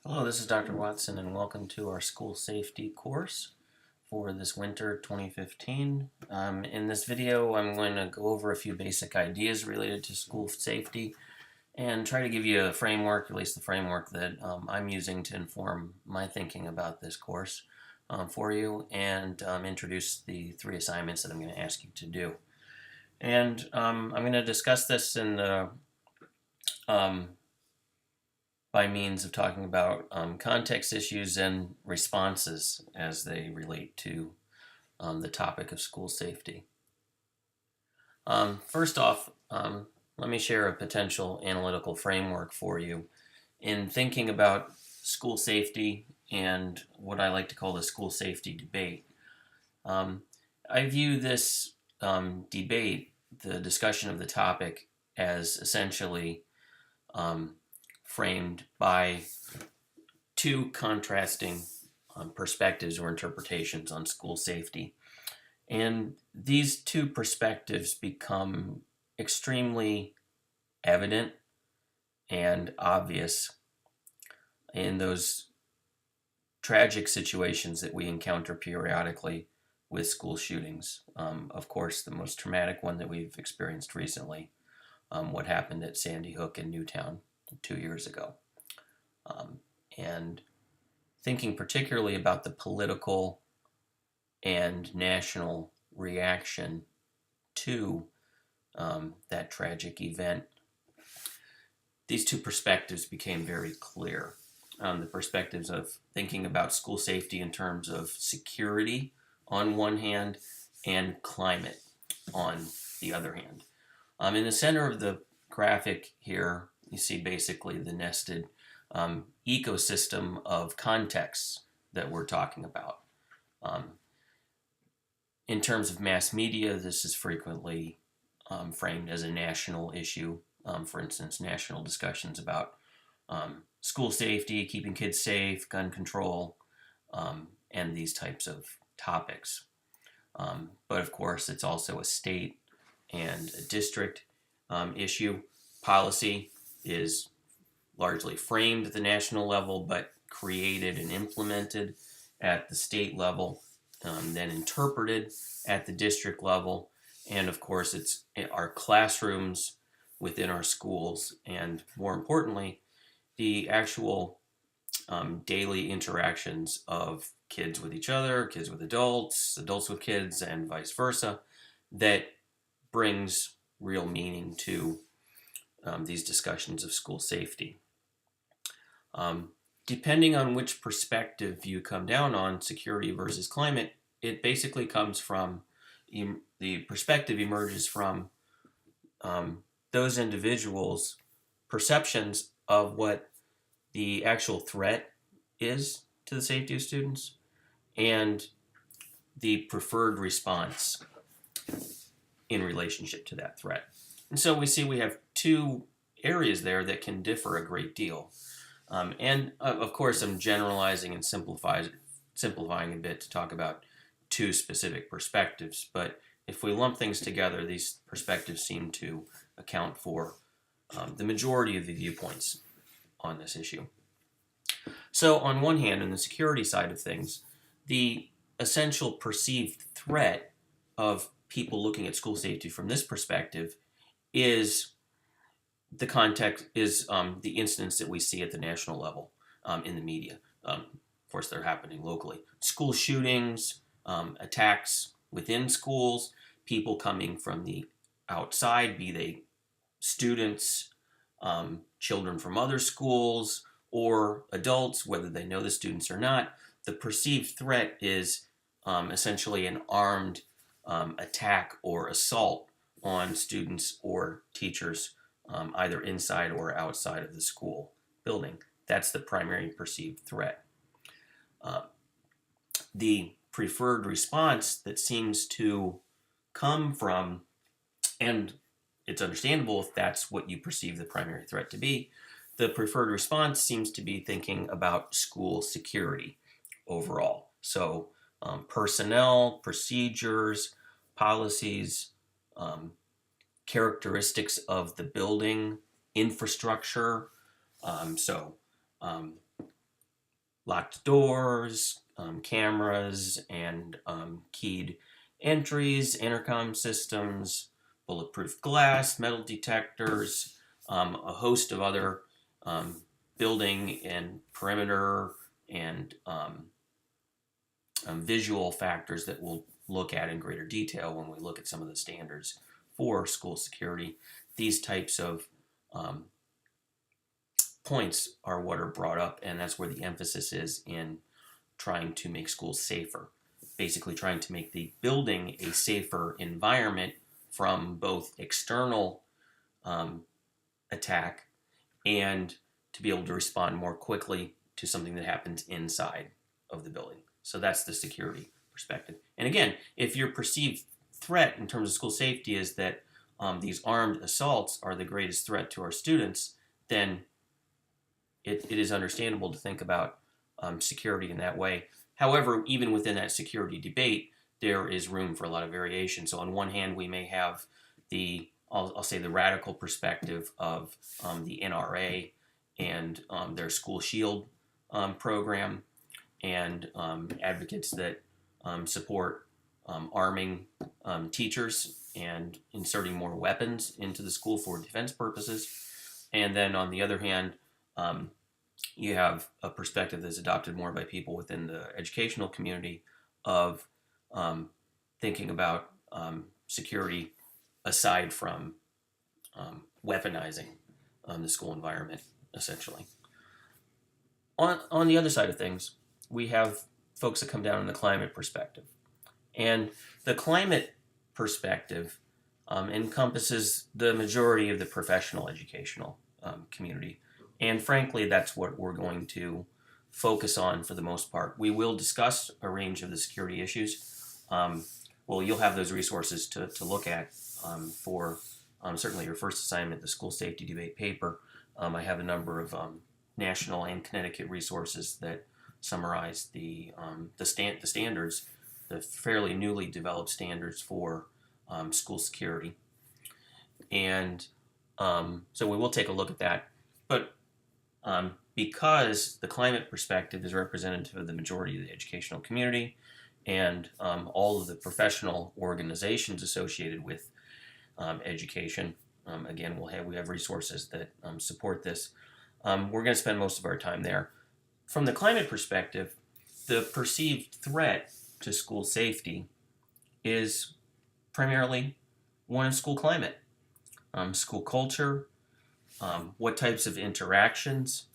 Hello, this is Dr. Watson, and welcome to our school safety course for this winter 2015. In this video, I'm going to go over a few basic ideas related to school safety and try to give you a framework, at least the framework that I'm using to inform my thinking about this course for you, and introduce the three assignments that I'm going to ask you to do. And I'm going to discuss this in the by means of talking about context issues and responses as they relate to the topic of school safety. First off, let me share a potential analytical framework for you in thinking about school safety and what I like to call the school safety debate. I view this debate, the discussion of the topic, as essentially framed by two contrasting perspectives or interpretations on school safety. And these two perspectives become extremely evident and obvious in those tragic situations that we encounter periodically with school shootings. Of course, the most traumatic one that we've experienced recently, what happened at Sandy Hook in Newtown 2 years ago. And thinking particularly about the political and national reaction to that tragic event, these two perspectives became very clear. The perspectives of thinking about school safety in terms of security on one hand and climate on the other hand. In the center of the graphic here, you see basically the nested ecosystem of contexts that we're talking about. In terms of mass media, this is frequently framed as a national issue. For instance, national discussions about school safety, keeping kids safe, gun control, and these types of topics. But of course, it's also a state and a district issue. Policy is largely framed at the national level, but created and implemented at the state level, then interpreted at the district level, and of course it's our classrooms within our schools, and more importantly, the actual daily interactions of kids with each other, kids with adults, adults with kids, and vice versa, that brings real meaning to these discussions of school safety. Depending on which perspective you come down on, security versus climate, it basically comes from, the perspective emerges from those individuals' perceptions of what the actual threat is to the safety of students and the preferred response in relationship to that threat. And so we see we have two areas there that can differ a great deal. And of course, I'm generalizing and simplifying a bit to talk about two specific perspectives. But if we lump things together, these perspectives seem to account for the majority of the viewpoints on this issue. So on one hand, in the security side of things, the essential perceived threat of people looking at school safety from this perspective is the context, is the incidents that we see at the national level in the media. Of course, they're happening locally. School shootings, attacks within schools, people coming from the outside, be they students, children from other schools, or adults, whether they know the students or not. The perceived threat is essentially an armed attack or assault on students or teachers, either inside or outside of the school building. That's the primary perceived threat. The preferred response that seems to come from, and it's understandable if that's what you perceive the primary threat to be, the preferred response seems to be thinking about school security overall. So personnel, procedures, policies, characteristics of the building, infrastructure. locked doors, cameras, and keyed entries, intercom systems, bulletproof glass, metal detectors, a host of other building and perimeter and visual factors that we'll look at in greater detail when we look at some of the standards for school security. These types of points are what are brought up, and that's where the emphasis is in trying to make schools safer. Basically trying to make the building a safer environment from both external attack and to be able to respond more quickly to something that happens inside of the building. So that's the security perspective. And again, if your perceived threat in terms of school safety is that these armed assaults are the greatest threat to our students, then it is understandable to think about security in that way. However, even within that security debate, there is room for a lot of variation. So on one hand, we may have I'll say the radical perspective of the NRA and their School Shield program, and advocates that support arming teachers and inserting more weapons into the school for defense purposes. And then on the other hand, you have a perspective that's adopted more by people within the educational community of thinking about security aside from weaponizing the school environment, essentially. On the other side of things, we have folks that come down in the climate perspective. And the climate perspective encompasses the majority of the professional educational community. And frankly, that's what we're going to focus on for the most part. We will discuss a range of the security issues. Well, you'll have those resources to look at for certainly your first assignment, the school safety debate paper. I have a number of national and Connecticut resources that summarize the standards, the fairly newly developed standards for school security. And so we will take a look at that. But because the climate perspective is representative of the majority of the educational community and all of the professional organizations associated with education, again, we have resources that support this. We're going to spend most of our time there. From the climate perspective, the perceived threat to school safety is primarily one of school climate, school culture, what types of interactions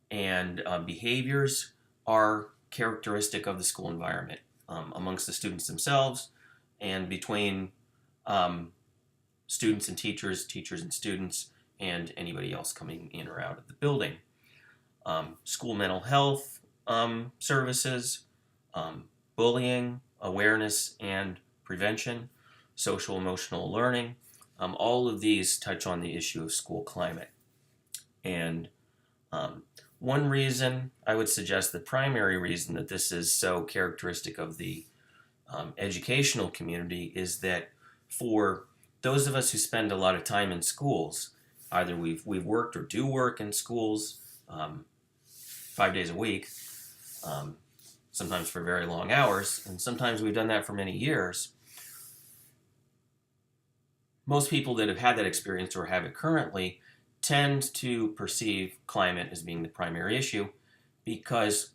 and behaviors are characteristic of the school environment amongst the students themselves and between students and teachers, teachers and students, and anybody else coming in or out of the building. School mental health services, bullying, awareness and prevention, social emotional learning. All of these touch on the issue of school climate. And one reason, I would suggest the primary reason that this is so characteristic of the educational community is that for those of us who spend a lot of time in schools, either we've worked or do work in schools 5 days a week, sometimes for very long hours, and sometimes we've done that for many years. Most people that have had that experience or have it currently tend to perceive climate as being the primary issue because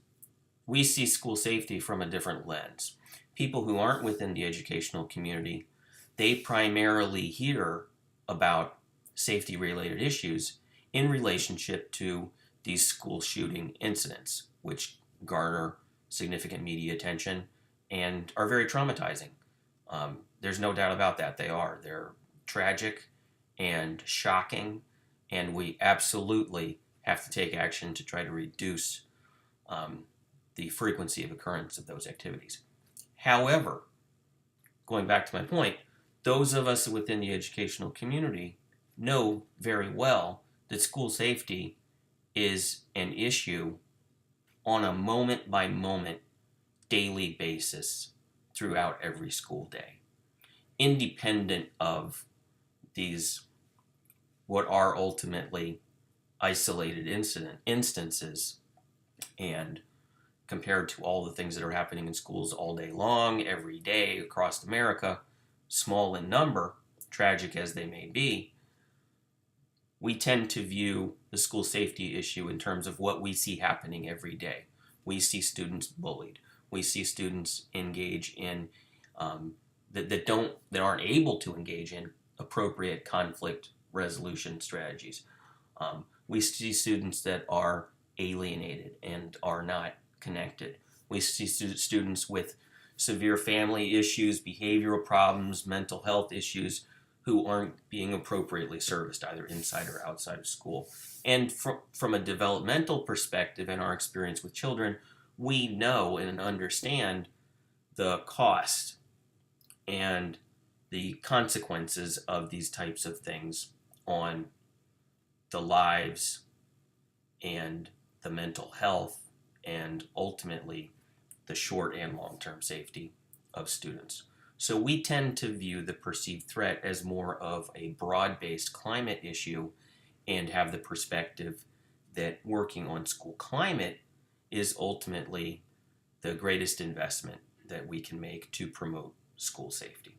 we see school safety from a different lens. People who aren't within the educational community, they primarily hear about safety-related issues in relationship to these school shooting incidents, which garner significant media attention and are very traumatizing. There's no doubt about that. They're tragic and shocking, and we absolutely have to take action to try to reduce the frequency of occurrence of those activities. However, going back to my point, those of us within the educational community know very well that school safety is an issue on a moment-by-moment, daily basis throughout every school day, independent of these what are ultimately isolated instances and compared to all the things that are happening in schools all day long, every day across America, small in number, tragic as they may be, we tend to view the school safety issue in terms of what we see happening every day. We see students bullied. We see students engage in that aren't able to engage in appropriate conflict resolution strategies. We see students that are alienated and are not connected. We see students with severe family issues, behavioral problems, mental health issues who aren't being appropriately serviced either inside or outside of school. And from a developmental perspective and our experience with children, we know and understand the cost and the consequences of these types of things on the lives and the mental health and ultimately the short and long-term safety of students. So we tend to view the perceived threat as more of a broad-based climate issue and have the perspective that working on school climate is ultimately the greatest investment that we can make to promote school safety.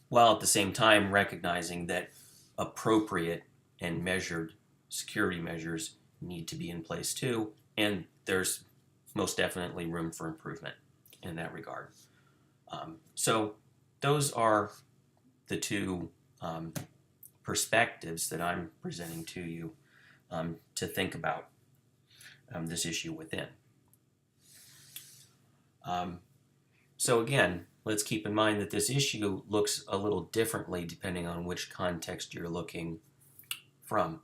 While at the same time recognizing that appropriate and measured security measures need to be in place too, and there's most definitely room for improvement in that regard. So those are the two perspectives that I'm presenting to you to think about this issue within. So again, let's keep in mind that this issue looks a little differently depending on which context you're looking from.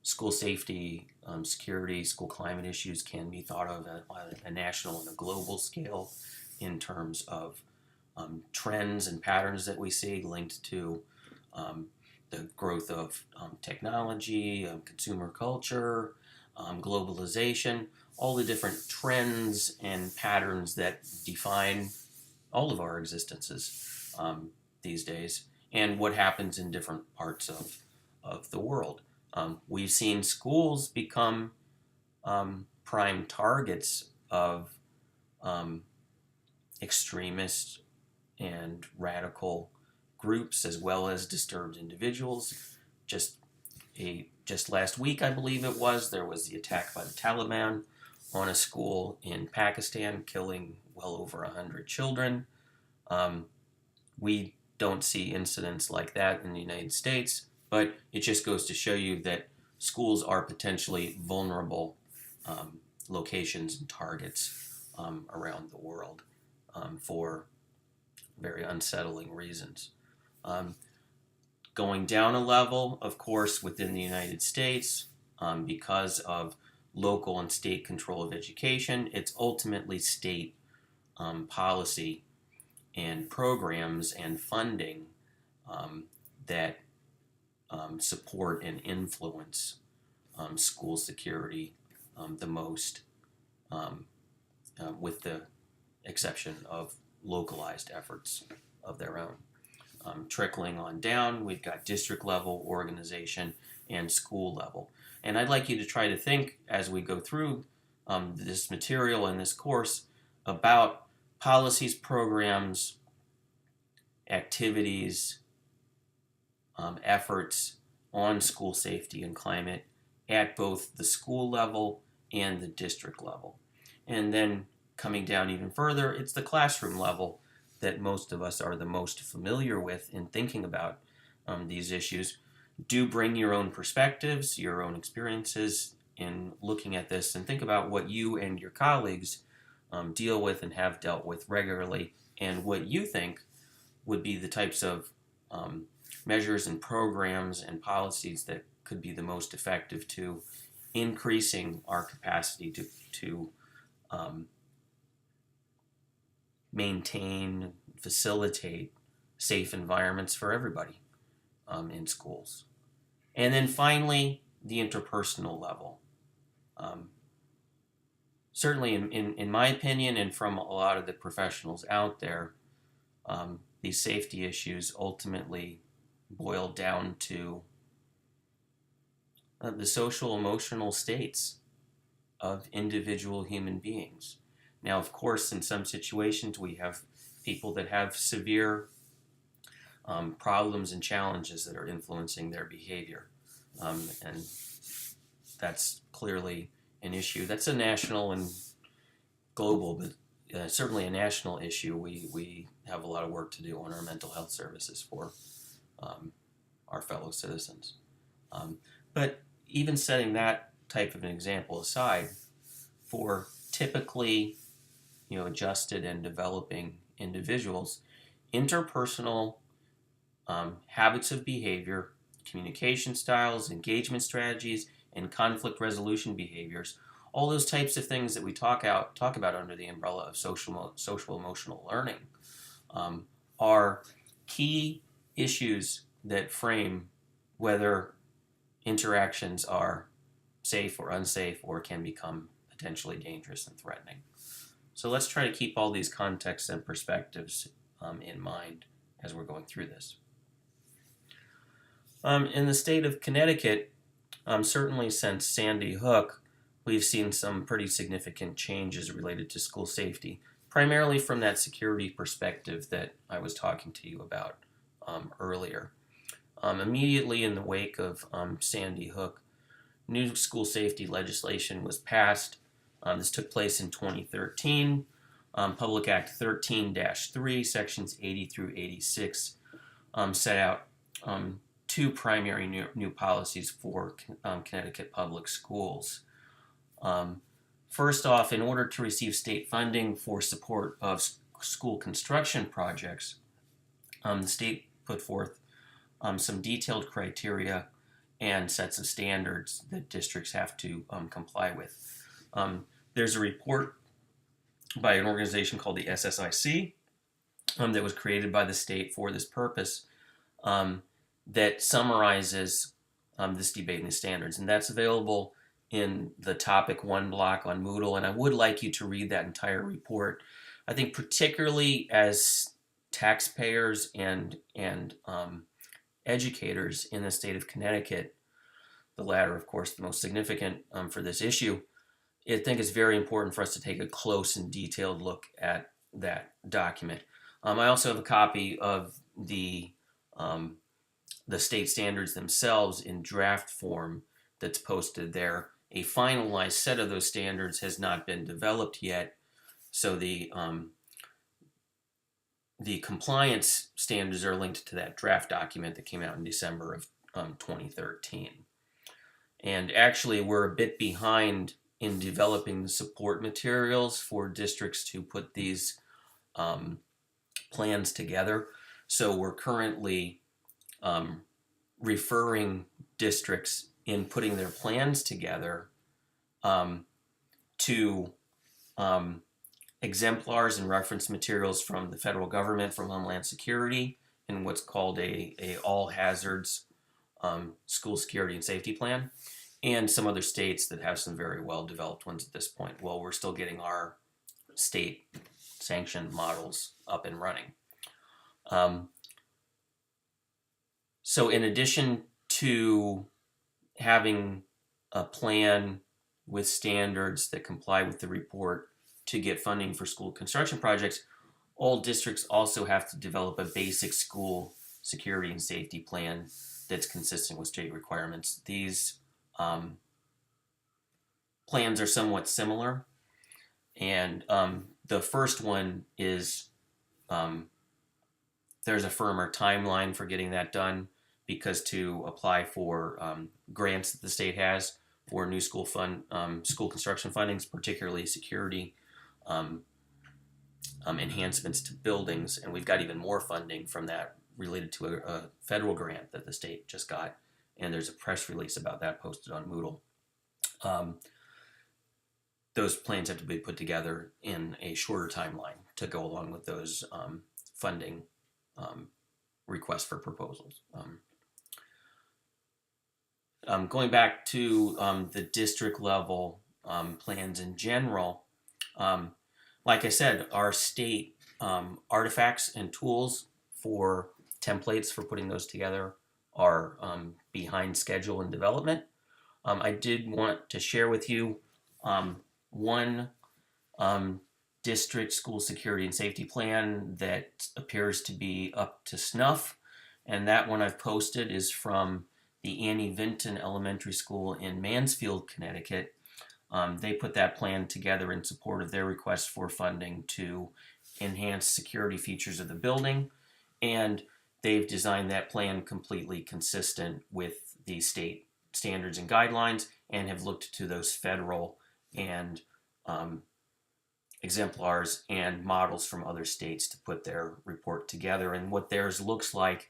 School safety, security, school climate issues can be thought of at a national and a global scale in terms of trends and patterns that we see linked to the growth of technology, consumer culture, globalization, all the different trends and patterns that define all of our existences these days, and what happens in different parts of the world. We've seen schools become prime targets of extremist and radical groups as well as disturbed individuals. Just last week, I believe it was, there was the attack by the Taliban on a school in Pakistan, killing well over 100 children. We don't see incidents like that in the United States, but it just goes to show you that schools are potentially vulnerable locations and targets around the world for very unsettling reasons. Going down a level, of course, within the United States, because of local and state control of education, it's ultimately state policy and programs and funding that support and influence school security the most, with the exception of localized efforts of their own. Trickling on down, we've got district level organization and school level. And I'd like you to try to think as we go through this material and this course about policies, programs, activities, efforts on school safety and climate at both the school level and the district level. And then coming down even further, it's the classroom level that most of us are the most familiar with in thinking about these issues. Do bring your own perspectives, your own experiences in looking at this, and think about what you and your colleagues deal with and have dealt with regularly, and what you think would be the types of measures and programs and policies that could be the most effective to increasing our capacity to maintain, facilitate safe environments for everybody in schools. And then finally, the interpersonal level. Certainly, in my opinion, and from a lot of the professionals out there, these safety issues ultimately boil down to the social emotional states of individual human beings. Now, of course, in some situations we have people that have severe problems and challenges that are influencing their behavior. And that's clearly an issue. That's a national and global, but certainly a national issue. We have a lot of work to do on our mental health services for our fellow citizens. But even setting that type of an example aside, for typically adjusted and developing individuals, interpersonal habits of behavior, communication styles, engagement strategies, and conflict resolution behaviors, all those types of things that we talk about under the umbrella of social emotional learning, are key issues that frame whether interactions are safe or unsafe or can become potentially dangerous and threatening. So let's try to keep all these contexts and perspectives in mind as we're going through this. In the state of Connecticut, certainly since Sandy Hook, we've seen some pretty significant changes related to school safety, primarily from that security perspective that I was talking to you about earlier. Immediately in the wake of Sandy Hook, new school safety legislation was passed. This took place in 2013. Public Act 13-3, sections 80 through 86, set out two primary new policies for Connecticut public schools. First off, in order to receive state funding for support of school construction projects, the state put forth some detailed criteria and sets of standards that districts have to comply with. There's a report by an organization called the SSIC that was created by the state for this purpose, that summarizes this debate and the standards, and that's available in the Topic 1 block on Moodle, and I would like you to read that entire report. I think particularly as taxpayers and educators in the state of Connecticut, the latter, of course, the most significant for this issue, I think it's very important for us to take a close and detailed look at that document. I also have a copy of the state standards themselves in draft form that's posted there. A finalized set of those standards has not been developed yet, so the compliance standards are linked to that draft document that came out in December of 2013. And actually, we're a bit behind in developing the support materials for districts to put these plans together. So we're currently referring districts in putting their plans together to exemplars and reference materials from the federal government, from Homeland Security, in what's called a all hazards school security and safety plan, and some other states that have some very well developed ones at this point. Well, we're still getting our state sanctioned models up and running. So in addition to having a plan with standards that comply with the report to get funding for school construction projects, all districts also have to develop a basic school security and safety plan that's consistent with state requirements. These plans are somewhat similar, and the first one is there's a firmer timeline for getting that done, because to apply for grants that the state has for new school construction fundings, particularly security enhancements to buildings, and we've got even more funding from that related to a federal grant that the state just got, and there's a press release about that posted on Moodle. Those plans have to be put together in a shorter timeline to go along with those funding requests for proposals. Going back to the district level plans in general, like I said, our state artifacts and tools for templates for putting those together are behind schedule and development. I did want to share with you one district school security and safety plan that appears to be up to snuff, and that one I've posted is from the Annie Vinton Elementary School in Mansfield, Connecticut. They put that plan together in support of their request for funding to enhance security features of the building, and they've designed that plan completely consistent with the state standards and guidelines, and have looked to those federal and exemplars and models from other states to put their report together. And what theirs looks like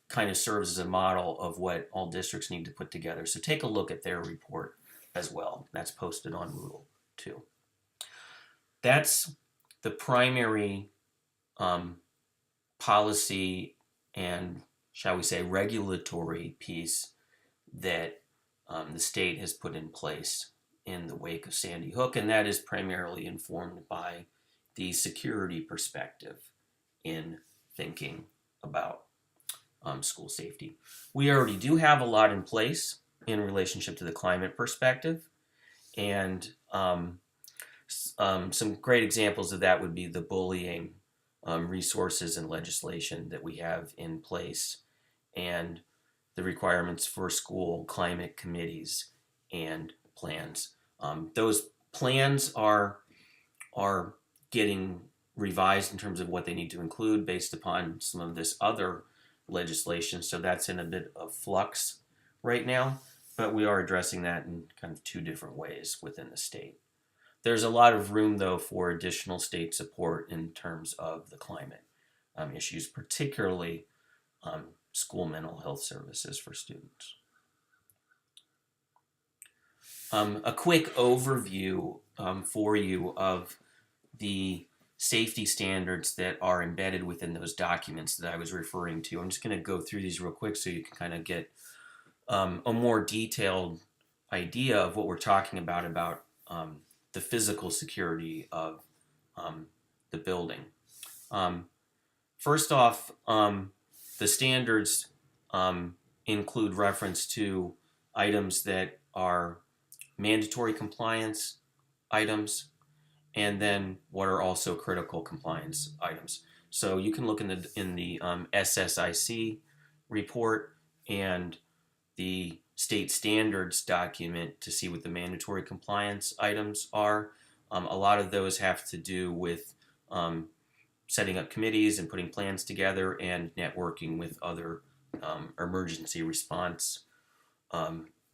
kind of serves as a model of what all districts need to put together. So take a look at their report as well. That's posted on Moodle too. That's the primary policy and, shall we say, regulatory piece that the state has put in place in the wake of Sandy Hook, and that is primarily informed by the security perspective in thinking about school safety. We already do have a lot in place in relationship to the climate perspective, and some great examples of that would be the bullying resources and legislation that we have in place, and the requirements for school climate committees and plans. Those plans are getting revised in terms of what they need to include based upon some of this other legislation, so that's in a bit of flux right now, but we are addressing that in kind of two different ways within the state. There's a lot of room, though, for additional state support in terms of the climate issues, particularly school mental health services for students. A quick overview for you of the safety standards that are embedded within those documents that I was referring to. I'm just going to go through these real quick so you can kind of get a more detailed idea of what we're talking about the physical security of the building. First off, the standards include reference to items that are mandatory compliance items, and then what are also critical compliance items. So you can look in the SSIC report and the state standards document to see what the mandatory compliance items are. A lot of those have to do with setting up committees and putting plans together and networking with other emergency response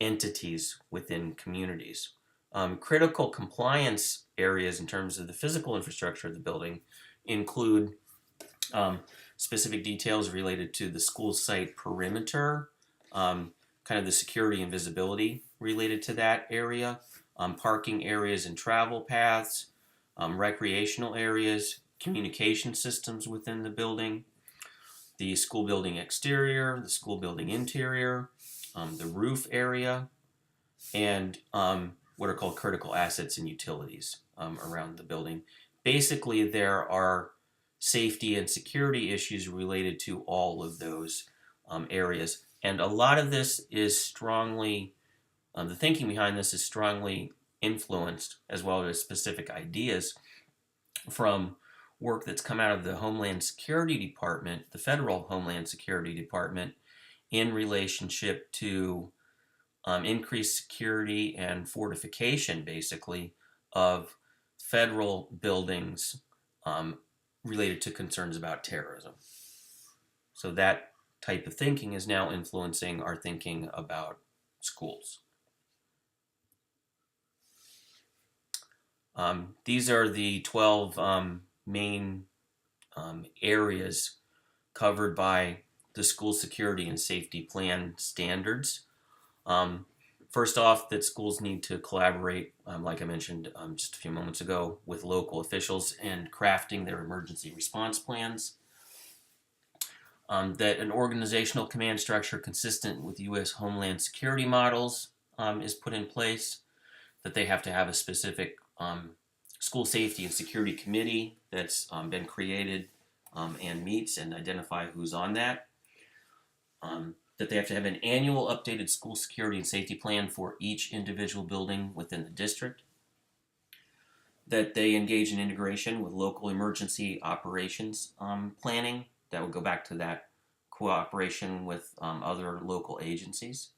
entities within communities. Critical compliance areas in terms of the physical infrastructure of the building include specific details related to the school site perimeter, kind of the security and visibility related to that area, parking areas and travel paths, recreational areas, communication systems within the building, the school building exterior, the school building interior, the roof area, and what are called critical assets and utilities around the building. Basically, there are safety and security issues related to all of those areas. And a lot of this is strongly, the thinking behind this is strongly influenced, as well as specific ideas, from work that's come out of the Homeland Security Department, the federal Homeland Security Department, in relationship to increased security and fortification, basically, of federal buildings related to concerns about terrorism. So that type of thinking is now influencing our thinking about schools. These are the 12 main areas covered by the school security and safety plan standards. First off, that schools need to collaborate, like I mentioned just a few moments ago, with local officials in crafting their emergency response plans. That an organizational command structure consistent with U.S. Homeland Security models is put in place. That they have to have a specific school safety and security committee that's been created and meets and identify who's on that. That they have to have an annual updated school security and safety plan for each individual building within the district. that they engage in integration with local emergency operations planning. That would go back to that cooperation with other local agencies.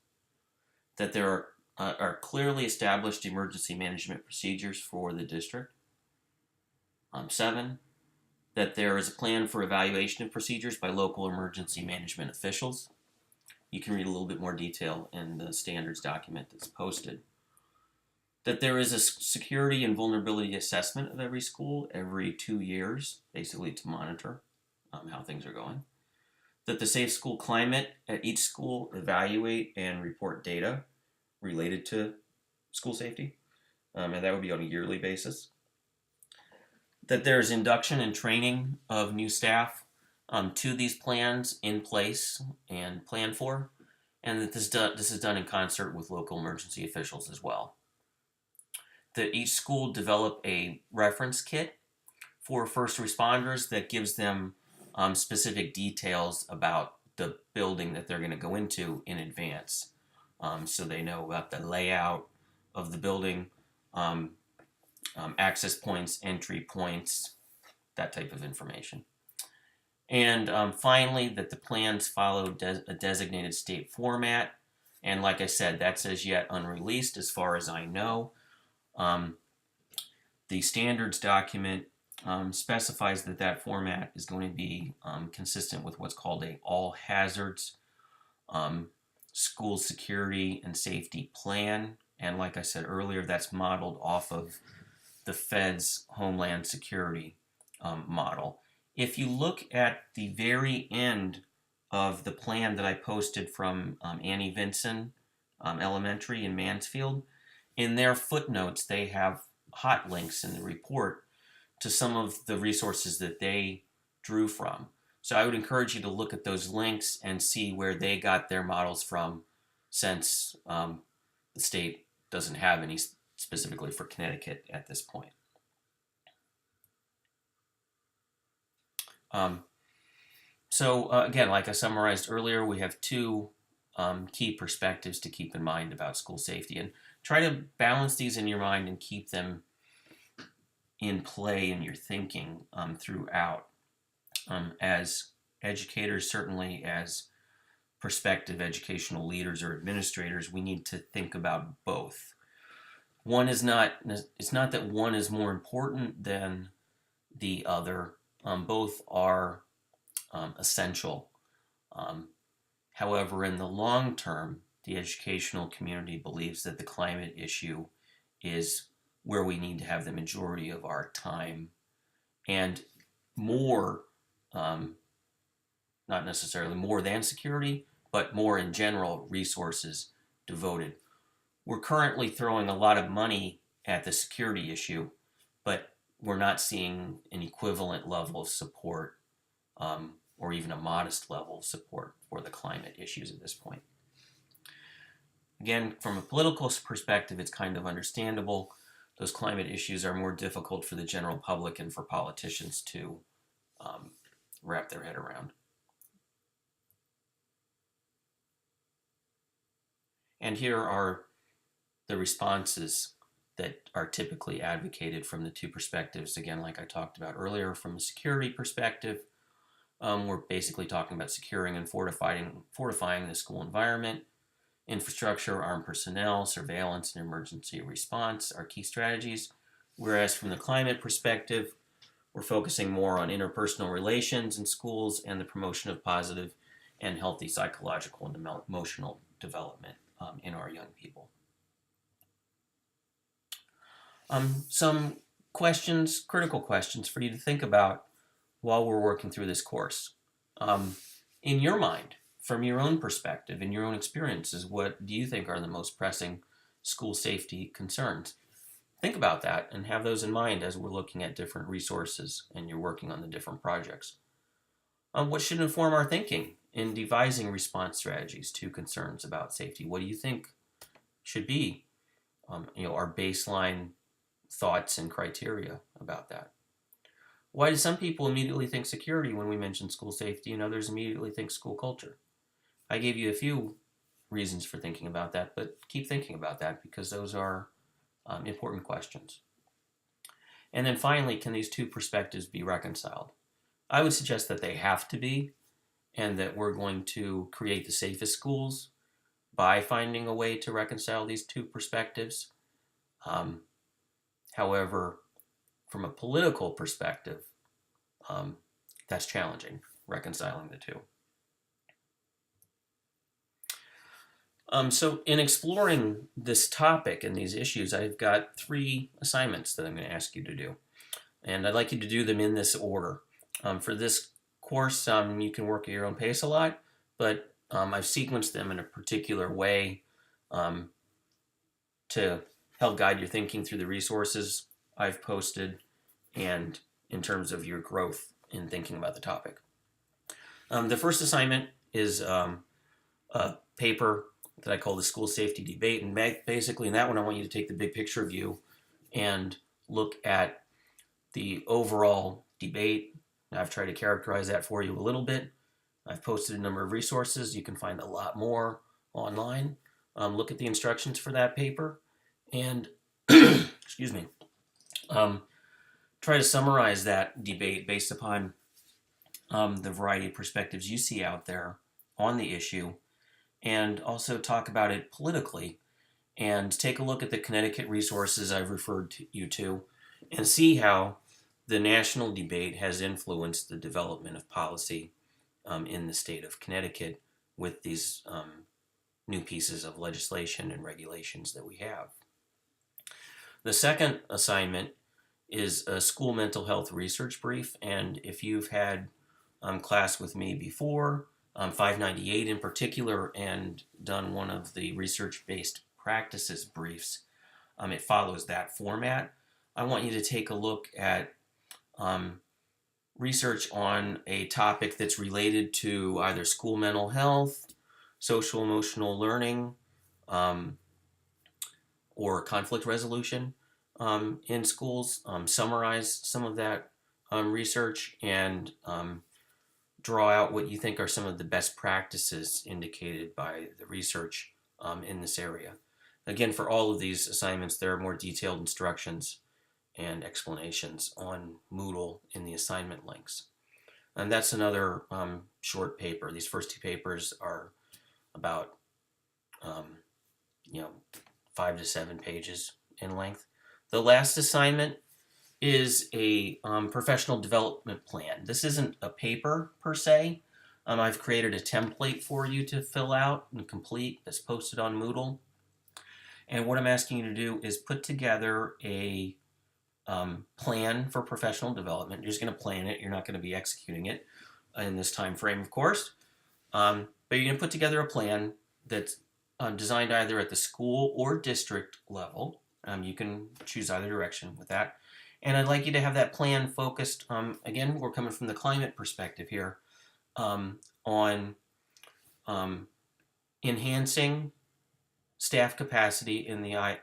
That there are clearly established emergency management procedures for the district. 7, that there is a plan for evaluation of procedures by local emergency management officials. You can read a little bit more detail in the standards document that's posted. That there is a security and vulnerability assessment of every school every 2 years, basically to monitor how things are going. That the safe school climate at each school evaluate and report data related to school safety, and that would be on a yearly basis. That there's induction and training of new staff to these plans in place and planned for, and that this is done in concert with local emergency officials as well. That each school develop a reference kit for first responders that gives them specific details about the building that they're going to go into in advance. So they know about the layout of the building, access points, entry points, that type of information. And finally, that the plans follow a designated state format. And like I said, that's as yet unreleased as far as I know. The standards document specifies that format is going to be consistent with what's called a all hazards school security and safety plan. And like I said earlier, that's modeled off of the Fed's Homeland Security model. If you look at the very end of the plan that I posted from Annie Vinson Elementary in Mansfield, in their footnotes they have hot links in the report to some of the resources that they drew from. So I would encourage you to look at those links and see where they got their models from, since the state doesn't have any specifically for Connecticut at this point. Again, like I summarized earlier, we have 2 key perspectives to keep in mind about school safety, and try to balance these in your mind and keep them in play in your thinking throughout. As educators, certainly as prospective educational leaders or administrators, we need to think about both. It's not that one is more important than the other. Both are essential. However, in the long term, the educational community believes that the climate issue is where we need to have the majority of our time and more, not necessarily more than security, but more in general resources devoted. We're currently throwing a lot of money at the security issue, but we're not seeing an equivalent level of support or even a modest level of support for the climate issues at this point. Again, from a political perspective, it's kind of understandable. Those climate issues are more difficult for the general public and for politicians to wrap their head around. And here are the responses that are typically advocated from the 2 perspectives. Again, like I talked about earlier, from a security perspective, we're basically talking about securing and fortifying the school environment. Infrastructure, armed personnel, surveillance, and emergency response are key strategies. Whereas from the climate perspective, we're focusing more on interpersonal relations in schools and the promotion of positive and healthy psychological and emotional development in our young people. Some questions, critical questions for you to think about while we're working through this course. In your mind, from your own perspective, in your own experiences, what do you think are the most pressing school safety concerns? Think about that and have those in mind as we're looking at different resources and you're working on the different projects. What should inform our thinking in devising response strategies to concerns about safety? What do you think should be our baseline thoughts and criteria about that? Why do some people immediately think security when we mention school safety and others immediately think school culture? I gave you a few reasons for thinking about that, but keep thinking about that because those are important questions. And then finally, can these two perspectives be reconciled? I would suggest that they have to be, and that we're going to create the safest schools by finding a way to reconcile these two perspectives. However, from a political perspective, that's challenging, reconciling the two. So in exploring this topic and these issues, I've got 3 assignments that I'm going to ask you to do. And I'd like you to do them in this order. For this course, you can work at your own pace a lot, but I've sequenced them in a particular way to help guide your thinking through the resources I've posted and in terms of your growth in thinking about the topic. The first assignment is a paper that I call the School Safety Debate. And basically in that one, I want you to take the big picture view and look at the overall debate. I've tried to characterize that for you a little bit. I've posted a number of resources. You can find a lot more online. Look at the instructions for that paper and excuse me, try to summarize that debate based upon the variety of perspectives you see out there on the issue, and also talk about it politically, and take a look at the Connecticut resources I've referred you to, and see how the national debate has influenced the development of policy in the state of Connecticut with these new pieces of legislation and regulations that we have. The second assignment is a school mental health research brief, and if you've had class with me before, 598 in particular, and done one of the research-based practices briefs, it follows that format. I want you to take a look at research on a topic that's related to either school mental health, social emotional learning, or conflict resolution in schools. Summarize some of that research and draw out what you think are some of the best practices indicated by the research in this area. Again, for all of these assignments, there are more detailed instructions and explanations on Moodle in the assignment links. And that's another short paper. These first 2 papers are about 5 to 7 pages in length. The last assignment is a professional development plan. This isn't a paper per se. I've created a template for you to fill out and complete that's posted on Moodle. And what I'm asking you to do is put together a plan for professional development. You're just going to plan it. You're not going to be executing it in this time frame, of course. But you're going to put together a plan that's designed either at the school or district level. You can choose either direction with that. And I'd like you to have that plan focused, again, we're coming from the climate perspective here, on enhancing staff capacity in the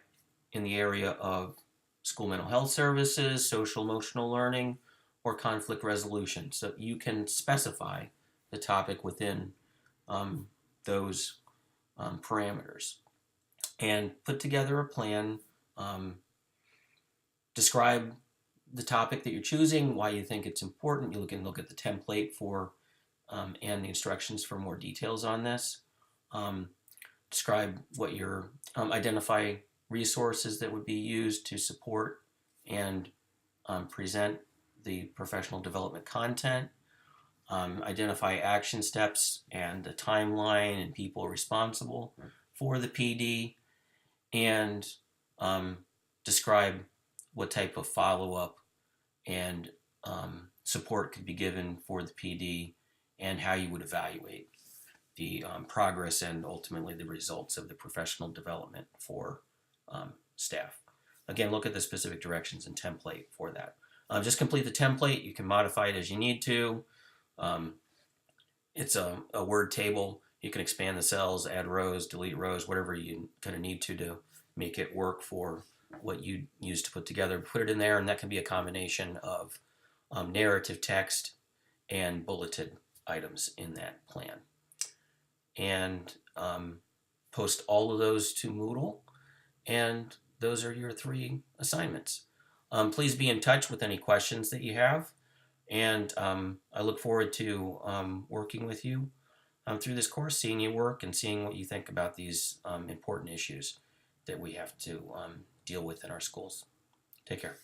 area of school mental health services, social emotional learning, or conflict resolution. So you can specify the topic within those parameters. And put together a plan, describe the topic that you're choosing, why you think it's important. You can look at the template for and the instructions for more details on this. Describe what your identify resources that would be used to support and present the professional development content. Identify action steps and the timeline and people responsible for the PD, and describe what type of follow-up and support could be given for the PD, and how you would evaluate the progress and ultimately the results of the professional development for staff. Again, look at the specific directions and template for that. Just complete the template. You can modify it as you need to. It's a word table. You can expand the cells, add rows, delete rows, whatever you kind of need to make it work for what you use to put together. Put it in there, and that can be a combination of narrative text and bulleted items in that plan. And post all of those to Moodle, and those are your 3 assignments. Please be in touch with any questions that you have, and I look forward to working with you through this course, seeing you work and seeing what you think about these important issues that we have to deal with in our schools. Take care.